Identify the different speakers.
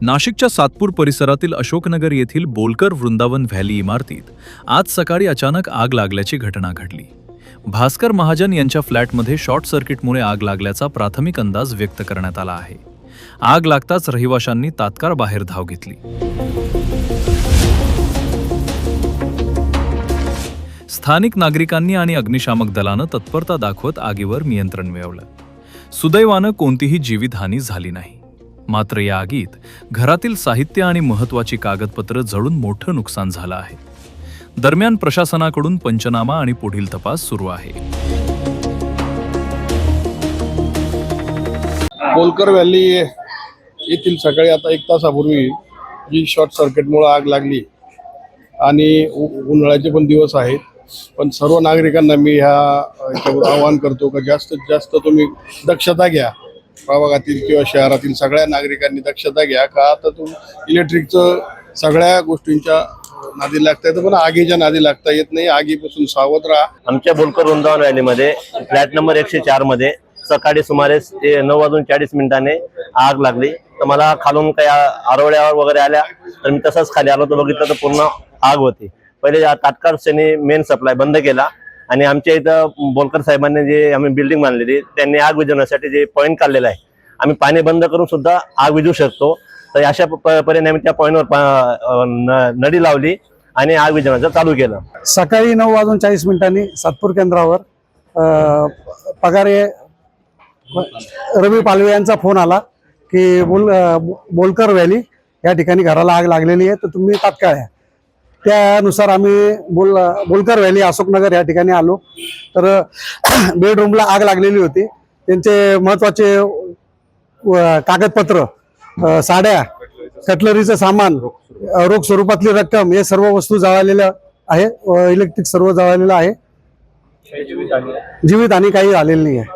Speaker 1: नाशिकच्या सातपूर परिसरातील अशोकनगर येथील बोलकर वृंदावन व्हॅली इमारतीत आज सकाळी अचानक आग लागल्याची घटना घडली। भास्कर महाजन यांच्या फ्लॅटमध्ये शॉर्ट सर्किटमुळे आग लागल्याचा प्राथमिक अंदाज व्यक्त करण्यात आला आहे। आग लागताच रहिवाशांनी तात्काळ बाहेर धाव घेतली। स्थानिक नागरिकांनी आणि अग्निशामक दलानं तत्परता दाखवत आगीवर नियंत्रण मिळवलं। सुदैवानं कोणतीही जीवितहानी झाली नाही। मात्र या आगीत घरातील साहित्य आणि महत्त्वाची कागदपत्र जळून मोठं नुकसान झालं आहे। दरम्यान प्रशासनाकडून पंचनामा आणि पुढील तपास सुरू आहे।
Speaker 2: बोलकर व्हॅली येथील सकाळी आता 1 तासापूर्वी जी शॉर्ट सर्किटमुळे आग लागली आणि उन्हाळ्याचे पण दिवस आहेत, पण सर्व नागरिकांना मी ह्याच्यावर आवाहन करतो की जास्तीत जास्त तुम्ही दक्षता घ्या। प्रभागातील किंवा शहरातील सगळ्या नागरिकांनी दक्षता घ्या का आता तुम्ही इलेक्ट्रिकचं सगळ्या गोष्टींच्या नादी लागता येतं, पण आगीच्या नादी लागता येत नाही। आगीपासून सावध राहा।
Speaker 3: आमच्या बोलकर वृंदावन व्हॅलीमध्ये फ्लॅट नंबर 104 मध्ये सकाळी सुमारे 9:40 आग लागली। तर मला खालून काही आरोळ्यावर वगैरे आल्या, तर मी तसंच खाली आलो तर बघितलं तर पूर्ण आग होती। पहिले तात्काळ त्यांनी मेन सप्लाय बंद केला आणि आमच्या इथं बोलकर साहेबांनी जे आम्ही बिल्डिंग बांधलेली त्यांनी आग विझवण्यासाठी जे पॉईंट काढलेला आहे, आम्ही पाणी बंद करून सुद्धा आग विझू शकतो। तर अशा परिणामी त्या पॉईंटवर नडी लावली आणि आग विझवण्याचं चालू केलं।
Speaker 4: सकाळी 9:40 सातपूर केंद्रावर पगारे रवी पालवे यांचा फोन आला की बोलकर व्हॅली या ठिकाणी घराला आग लागलेली आहे, तर तुम्ही तात्काळ या। त्यानुसार आम्ही बोलकर व्हॅली अशोकनगर या ठिकाणी आलो, तर बेडरूमला आग लागलेली होती। त्यांचे महत्वाचे कागदपत्र, साड्या, कटलरीचं सामान, रोख स्वरूपातली रक्कम हे सर्व वस्तू जळालेल्या आहे। इलेक्ट्रिक सर्व जळालेलं आहे। जीवितहानी काही झालेली नाही आहे।